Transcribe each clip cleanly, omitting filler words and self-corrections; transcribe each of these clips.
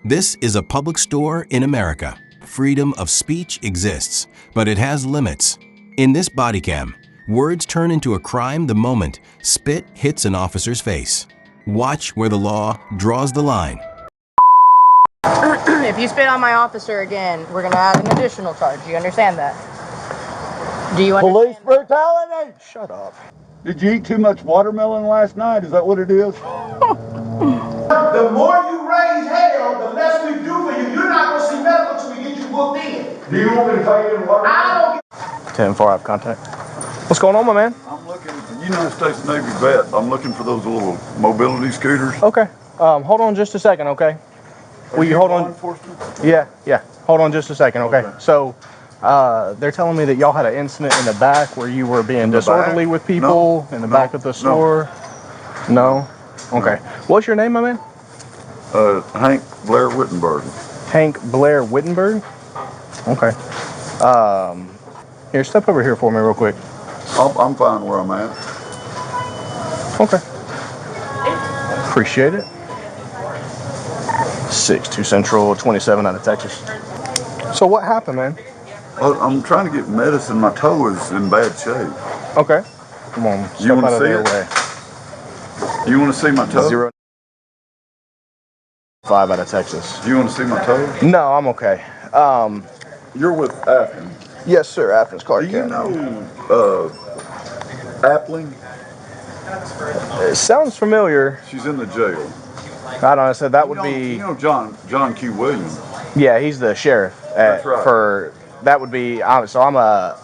This is a public store in America. Freedom of speech exists, but it has limits. In this Bodycam, words turn into a crime the moment spit hits an officer's face. Watch where the law draws the line. If you spit on my officer again, we're gonna add an additional charge. You understand that? Do you understand? Police brutality! Shut up. Did you eat too much watermelon last night? Is that what it is? The more you raise hell, the less we do for you. You're not going to see medical until we get you booked in. Do you want me to take you in water? I don't 10-4, I have contact. What's going on, my man? I'm looking for United States Navy vet. I'm looking for those little mobility scooters. Okay. Hold on just a second, okay? Will you hold on? Yeah. Hold on just a second, okay? So, they're telling me that y'all had an incident in the back where you were being disorderly with people in the back of the store. No? Okay. What's your name, my man? Hank Blair Wittenberg. Hank Blair Wittenberg? Okay. Here, step over here for me real quick. I'm fine where I'm at. Okay. Appreciate it. 6-2 Central, 27 out of Texas. So what happened, man? I'm trying to get medicine. My toe is in bad shape. Okay. Come on. You want to see it? Way. You want to see my toe? 0-5 out of Texas. Do you want to see my toe? No, I'm okay. You're with Athens. Yes, sir. Athens, Clark Do you County. know Appling? It sounds familiar. She's in the jail. I don't know. So that would You know John Q. Williams. Yeah, he's the sheriff. That's right. That would be. So I'm a.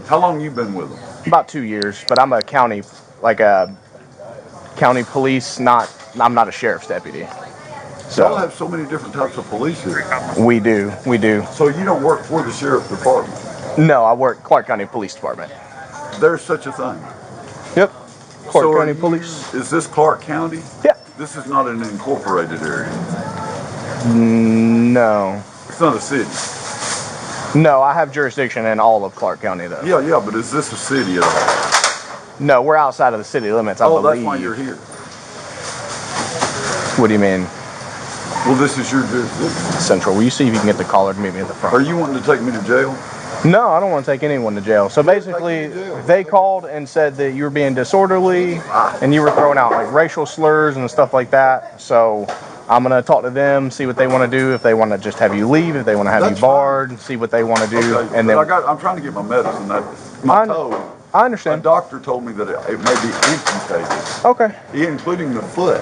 How long you been with him? About 2 years, but I'm a county police. I'm not a sheriff's deputy. So Y'all have so many different types of police here. we do. So you don't work for the sheriff's department? No, I work Clark County Police Department. There's such a thing. Yep. Clark So County Police. Is this Clark County? Yeah. This is not an incorporated area. No. It's not a city. No, I have jurisdiction in all of Clark County, though. Yeah, but is this a city at all? No, we're outside of the city limits, I believe. That's why you're here. What do you mean? Well, this is your jurisdiction. Central. Will you see if you can get the caller to meet me at the front? Are you wanting to take me to jail? No, I don't want to take anyone to jail. So basically, they called and said that you were being disorderly and you were throwing out like racial slurs and stuff like that. So I'm going to talk to them, see what they want to do, if they want to just have you leave, if they want to have you barred, see what they want to do. Okay, and then I'm trying to get my medicine. My toe. I A understand. doctor told me that it may be amputated, Okay. including the foot.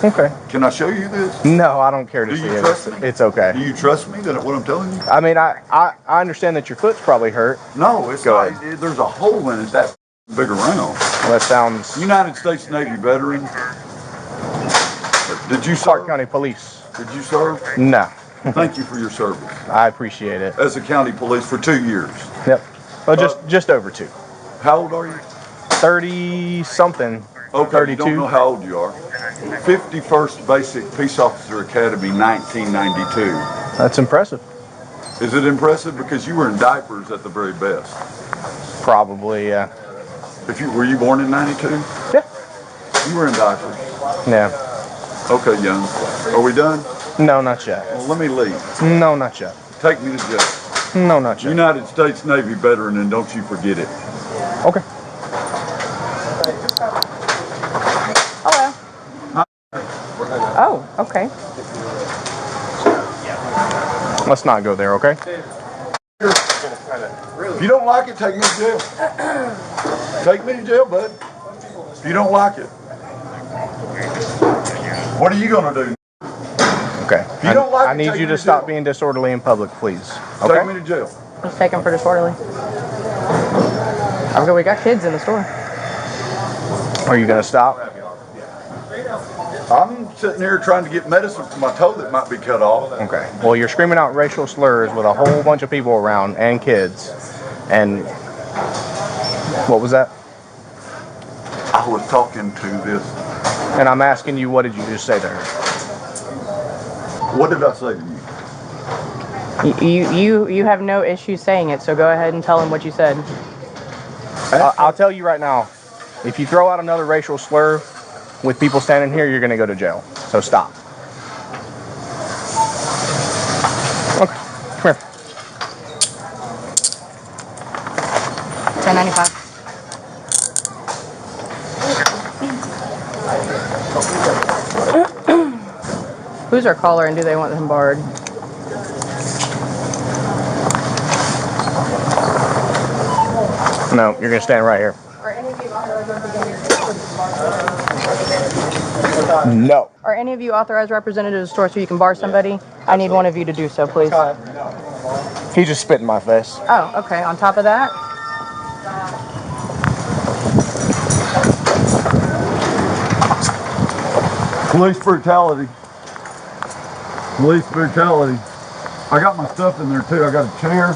Okay. Can I show you this? No, I don't care to Do see you it. trust me? It's okay. Do you trust me that what I'm telling you? I mean, I understand that your foot's probably hurt. No, it's Go not. There's a hole in it that big around. Well, that sounds. United States Navy veteran. Did you Clark serve? County Police. Did you serve? No. Thank you for your service I appreciate it. as a county police for 2 years. Yep. Well, just over 2. How old are you? 30 something. Okay, 32. you don't know how old you are. 51st Basic Peace Officer Academy, 1992. That's impressive. Is it impressive? Because you were in diapers at the very best. Probably, yeah. Were you born in 92? Yeah. You were in diapers. Yeah. Okay, young. Are we done? No, not yet. Well, let me leave. No, not yet. Take me to jail. No, not yet. United States Navy veteran, and don't you forget it. Okay. Hello. Oh, okay. Let's not go there, okay? If you don't like it, take me to jail. Take me to jail, bud. If you don't like it. What are you going to do? Okay. If you don't like I it, need take you me to to stop jail. being disorderly in public, please. Take Okay? me to jail. Let's take him for disorderly. Okay, we got kids in the store. Are you going to stop? I'm sitting here trying to get medicine for my toe that might be cut off. Okay. Well, you're screaming out racial slurs with a whole bunch of people around and kids. And what was that? I was talking to this. And I'm asking you, what did you just say to her? What did I say to you? You have no issue saying it, so go ahead and tell him what you said. I'll tell you right now, if you throw out another racial slur with people standing here, you're going to go to jail. So stop. Okay. Come here. $10.95. Who's our caller and do they want him barred? No, you're gonna stand right here. No. Are any of you authorized representatives of the store so you can bar somebody? I need one of you to do so, please. He just spit in my face. Oh, okay. On top of that, Police brutality. Police brutality. I got my stuff in there too. I got a chair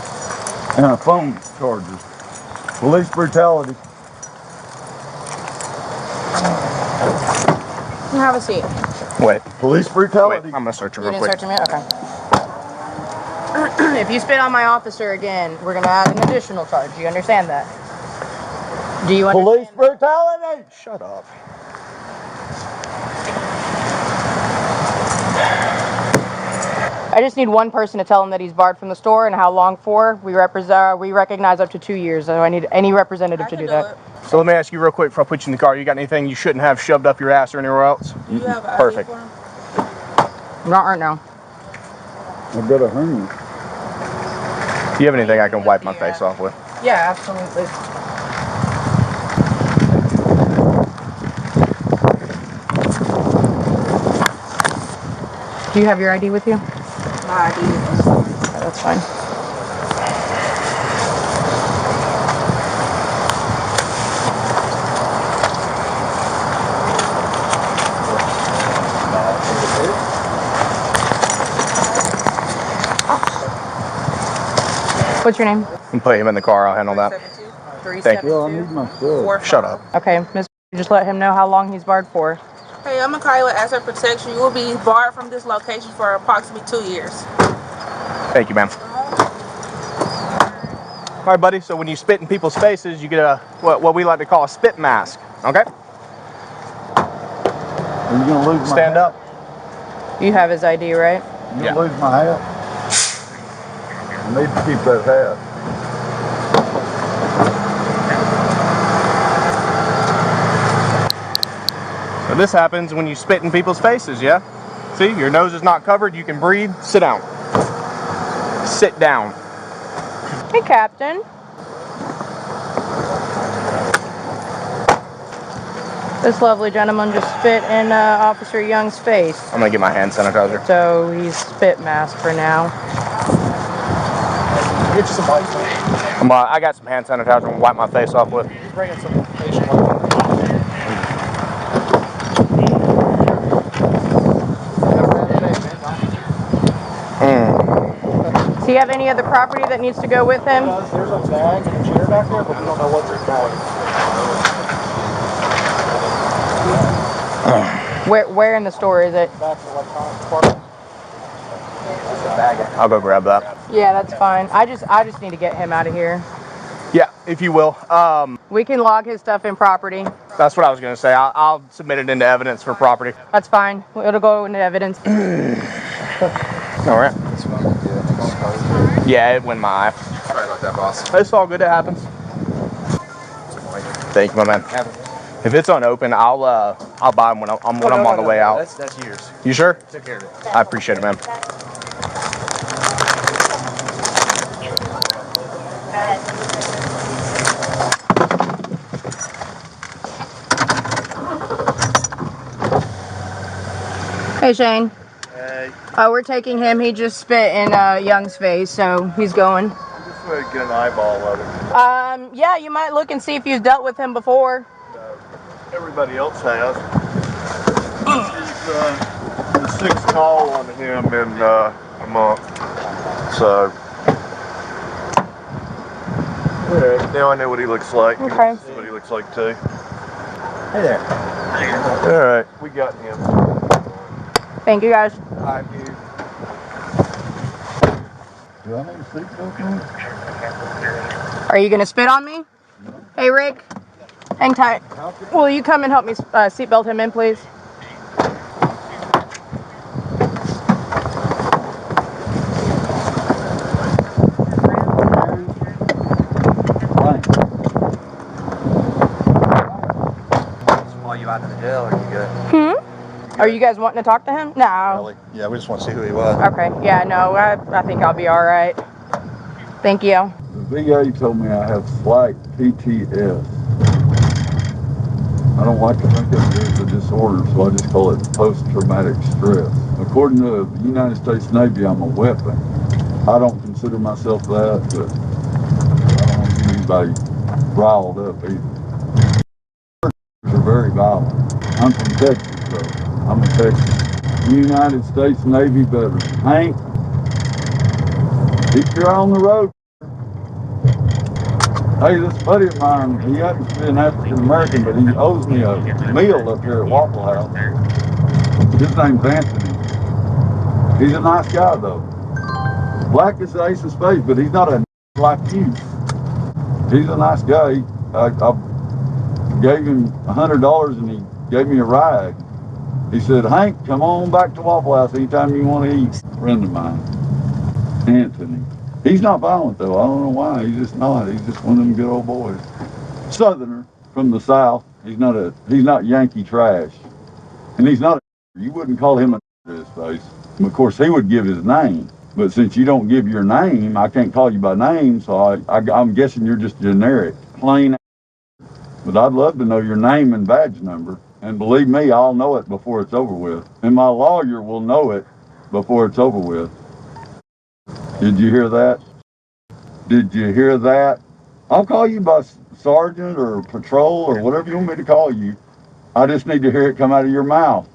and a phone charger. Police brutality. have a seat. Wait. Police brutality. Wait, I'm gonna search him You real didn't quick. search him yet? Okay. If you spit on my officer again, we're gonna add an additional charge. You understand that? Do you understand? Police brutality. Shut up. I just need one person to tell him that he's barred from the store and how long for. We recognize up to 2 years, so I need any representative to do that. So let me ask you real quick before I put you in the car. You got anything you shouldn't have shoved up your ass or anywhere else? Do you have an Perfect. ID for him? Not right now. I've got a hernia. Do you have anything I can wipe my face off with? Yeah, absolutely. Do you have your ID with you? My ID. Okay, that's fine. What's your name? And put him in the car. I'll handle that. Thank you. I need my stuff. Shut up. Okay, Miss. Just let him know how long he's barred for. Hey, I'm gonna call you with asset protection. You will be barred from this location for approximately 2 years. Thank you, ma'am. All right, buddy. So when you spit in people's faces, you get a what we like to call a spit mask. Okay. Are you gonna lose my Stand hat? up. You have his ID, right? You Yeah. gonna lose my hat? I need to keep that hat. So this happens when you spit in people's faces, yeah? See, your nose is not covered. You can breathe. Sit down. Sit down. Hey, Captain. This lovely gentleman just spit in Officer Young's face. I'm gonna get my hand sanitizer. So he's spit mask for now. Get you some ice. I got some hand sanitizer I'm gonna wipe my face off with. Bring in some facial oil. Does he have any other property that needs to go with him? There's a bag and a chair back there, but we don't know what's in the bag. Where in the store is it? Back to the electronics department. I'll go grab that. Yeah, that's fine. I just need to get him out of here. Yeah, if you will. We can log his stuff in property. That's what I was gonna say. I'll submit it into evidence for property. That's fine. It'll go into evidence. All right. Yeah, it went my eye. Sorry about that, boss. It's all good. It happens. Thank you, my man. If it's unopened, I'll buy them when I'm on the way out. That's yours. You sure? Took care of it. I appreciate it, man. Hey, Shane. Hey, We're taking him. He just spit in Young's face, so he's going. I'm just going to get an eyeball of it. Yeah, you might look and see if you've dealt with him before. Everybody else has. He's the sixth call on him in a month. So, yeah, now I know what he looks like. Okay. This is what he looks like too. Hey there. All right, we got him. Thank you, guys. Hi, dude. Do I need a seatbelt on? Are you gonna spit on me? Hey, Rick. Hang tight. Will you come and help me seatbelt him in, please? Yeah, like you got. Are you guys wanting to talk to him? No. Really? Yeah, we just want to see who he was. Okay. Yeah, no, I think I'll be all right. Thank you. The VA told me I have slight PTS. I don't like to think of it as a disorder, so I just call it post-traumatic stress. According to the United States Navy, I'm a weapon. I don't consider myself that, but I don't want anybody riled up either. They're very violent. I'm from Texas, though. I'm a Texan. United States Navy veteran. Hank, keep your eye on the road. Hey, this buddy of mine, he happens to be an African American, but he owes me a meal up here at Waffle House. His name's Anthony. He's a nice guy, though. Black is the ace of spades, but he's not a like you. He's a nice guy. I gave him $100 and he gave me a ride. He said, Hank, come on back to Waffle House anytime you want to eat. A friend of mine, Anthony. He's not violent, though. I don't know why. He's just not. He's just one of them good old boys. Southerner from the South. He's not Yankee trash. And he's not you wouldn't call him a to his face. Of course, he would give his name. But since you don't give your name, I can't call you by name, so I'm guessing you're just generic. Plain. But I'd love to know your name and badge number. And believe me, I'll know it before it's over with. And my lawyer will know it before it's over with. Did you hear that? Did you hear that? I'll call you by sergeant or patrol or whatever you want me to call you. I just need to hear it come out of your mouth.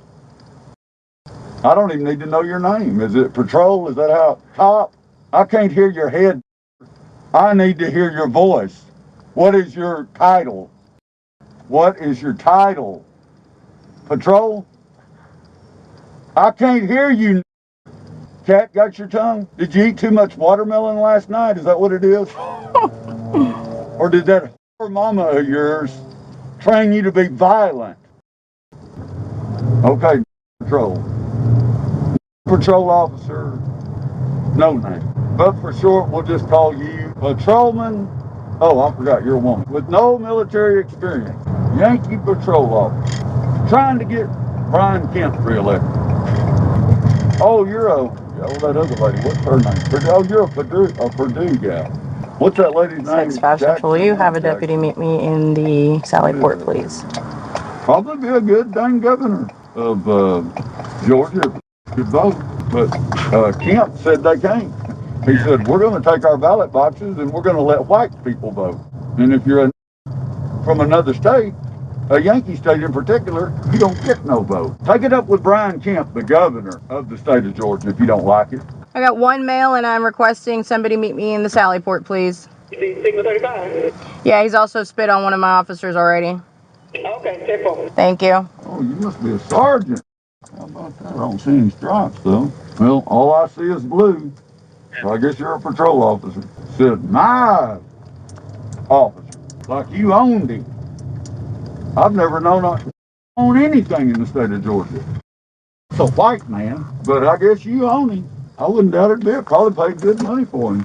I don't even need to know your name. Is it patrol? Is that how? Cop? I can't hear your head. I need to hear your voice. What is your title? What is your title? Patrol? I can't hear you. Cat, got your tongue? Did you eat too much watermelon last night? Is that what it is? Or did that mama of yours train you to be violent? Okay, patrol. Patrol officer, no name. But for short, we'll just call you patrolman. Oh, I forgot, you're a woman. With no military experience. Yankee patrol officer. Trying to get Brian Kemp reelected. Oh, that other lady, what's her name? Oh, you're a Purdue gal. What's that lady's name? 6-5 Central. Will you have a deputy meet me in the Sally Port, please? Probably be a good dang governor of Georgia if he could vote. But Kemp said they can't. He said, we're going to take our ballot boxes and we're going to let white people vote. And if you're from another state, a Yankee state in particular, you don't get no vote. Take it up with Brian Kemp, the governor of the state of Georgia, if you don't like it. I got one mail and I'm requesting somebody meet me in the Sally Port, please. Signal 35. Yeah, he's also spit on one of my officers already. Okay, step forward. Thank you. Oh, you must be a sergeant. How about that? I don't see any stripes, though. Well, all I see is blue. So I guess you're a patrol officer. Said, my officer. Like you owned him. I've never known I own anything in the state of Georgia. It's a white man, but I guess you own him. I wouldn't doubt it, Bill. Probably paid good money for him.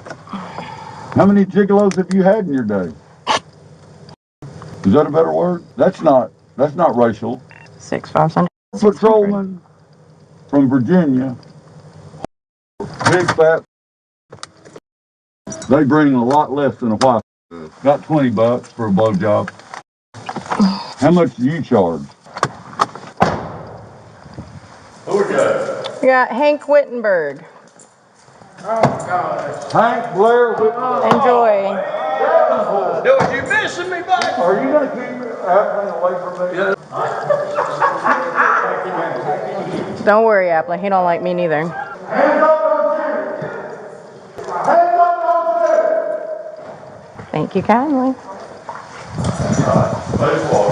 How many gigolos have you had in your day? Is that a better word? That's not racial. 6-5 Central. Patrolman from Virginia. Big fat. They bring a lot less than a white. Got $20 for a blowjob. How much do you charge? Who we got? We got Hank Wittenberg. Oh, gosh. Hank Blair Whitman. Enjoy. Dude, you missing me, buddy? Are you going to keep Appling away from me? Yeah. Don't worry, Appling. He don't like me neither. Hands up on chair. Hands up on chair. Thank you kindly. Baseball.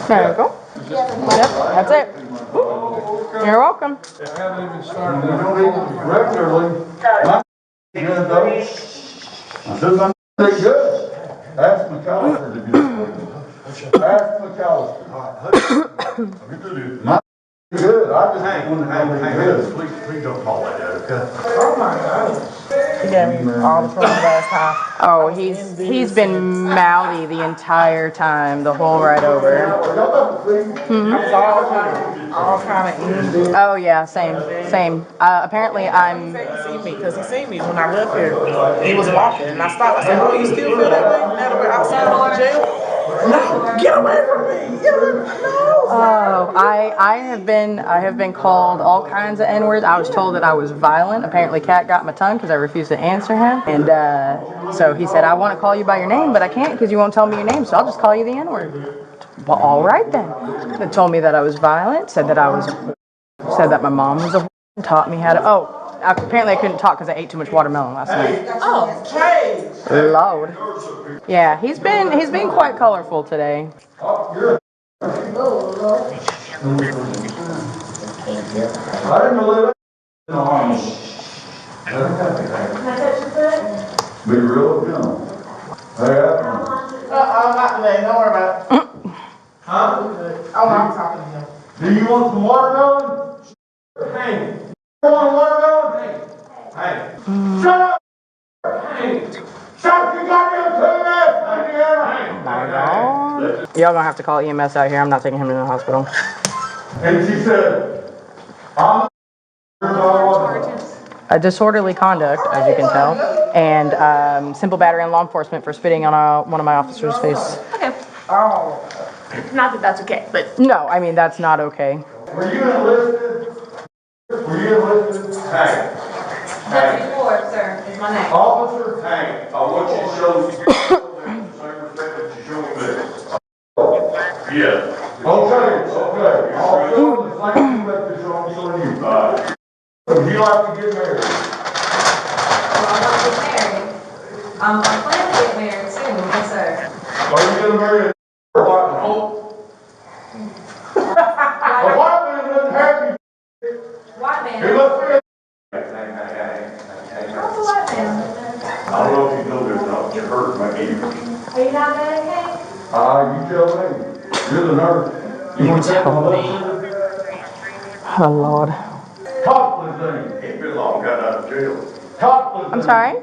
There you go. Yep, that's it. You're welcome. You don't eat regularly. Good, though. I said, I'm pretty good. Ask McAllister to get it for you. Ask McAllister. Good, I just want to good. Please don't call like that, okay? Oh my goodness. He gave me all the trouble last time. Oh, he's been mouthy the entire time, the whole ride over. All kind of Oh yeah, same. Apparently I'm. He seen me because he seen me when I left here. He was walking and I stopped. I said, "Oh, you still feel that way now that we're outside of the jail?" No, get away from me! Get away from me! No. Oh, I have been called all kinds of N-words. I was told that I was violent. Apparently, Cat got my tongue because I refused to answer him. And so he said, "I want to call you by your name, but I can't because you won't tell me your name. So I'll just call you the N-word." Well, all right then. They told me that I was violent. Said that my mom was a taught me how to. Oh, apparently I couldn't talk because I ate too much watermelon last night. Oh, hey! Lord. Yeah, he's been quite colorful today. I didn't know that. Be real gentle. Hey, I'm not today. Don't worry about it. huh? I'm not talking to him. Do you want some watermelon? Hey. You want watermelon? Hey. Shut up! Hey. Shut up! You got me a My God. Y'all gonna have to call EMS out here. I'm not taking him to the hospital. And she said, I'm A disorderly conduct, as you can tell, and simple battery on law enforcement for spitting on one of my officers' face. Okay. Oh. Not that that's okay, but. No, I mean, that's not okay. Were you enlisted? Were you enlisted? Hey. Deputy Ford, sir, is my name. Officer, hey, I want you to show them the same respect that you show me. Yeah. Okay. I'll show them the same respect that I'm showing you. Would you like to get married? Well, I'm not getting married. I'm planning to get married soon, yes, sir. Are you getting married? A white man doesn't have you. White man. He looks good. What's a white man? I don't know if you know this, not get hurt, might get you. Are you not okay? You tell me. You're the nurse. You want to tell me? Oh, Lord. Copland's name. He's been long got out of jail. Copland's I'm sorry?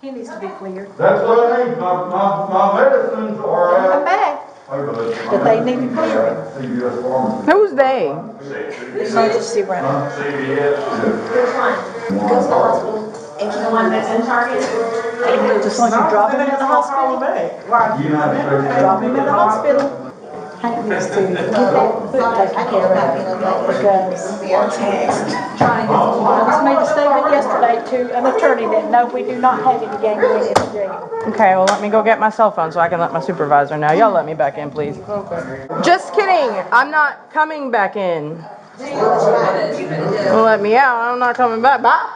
He needs to be cleared. That's what I need. My medicines are Come back. But they need to clear it. CVS Pharmacy. Who's they? Emergency room. CVS. Which one? Go to the hospital. If you the one that's in Target. Just want you drop him at the hospital. Why? Drop him at the hospital. Hank needs to get that foot taken care of because I just made a statement yesterday to an attorney that no, we do not have any gangrene in the jail. Okay, well, let me go get my cell phone so I can let my supervisor know. Y'all let me back in, please. Just kidding. I'm not coming back in. Let me out. I'm not coming back. Bye.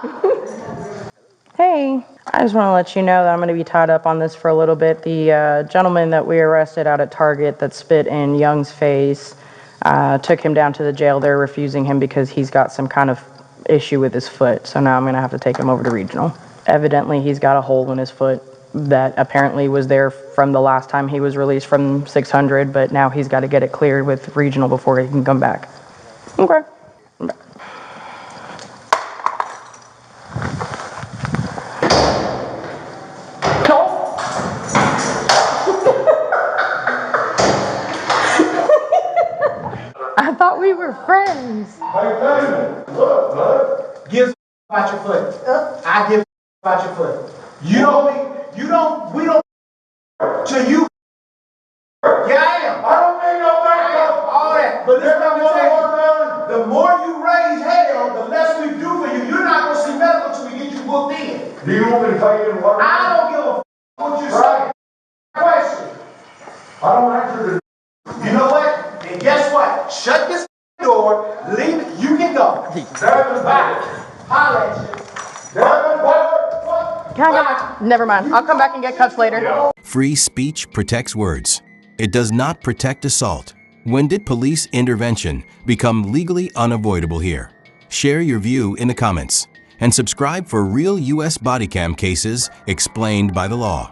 Hey, I just want to let you know that I'm going to be tied up on this for a little bit. The gentleman that we arrested out at Target that spit in Young's face took him down to the jail. They're refusing him because he's got some kind of issue with his foot. So now I'm going to have to take him over to regional. Evidently, he's got a hole in his foot that apparently was there from the last time he was released from 600, but now he's got to get it cleared with regional before he can come back. Okay. I thought we were friends. Hey, Damon, look, bud. Give about your foot. I give about your foot. We don't, to you. Yeah, I am. I don't need no backup. All that. But listen, let me tell you, the more you raise hell, the less we do for you. You're not going to see medical until we get you booked in. Do you want me to tell you what? I don't give a what you say. Question. I don't answer the. You know what? And guess what? Shut this door, leave it, you can go. Devin, Bye. Holla at you. Devin, what? Can I go? Never mind. I'll come back and get cuffs later. Free speech protects words. It does not protect assault. When did police intervention become legally unavoidable here? Share your view in the comments and subscribe for real U.S. Bodycam cases explained by the law.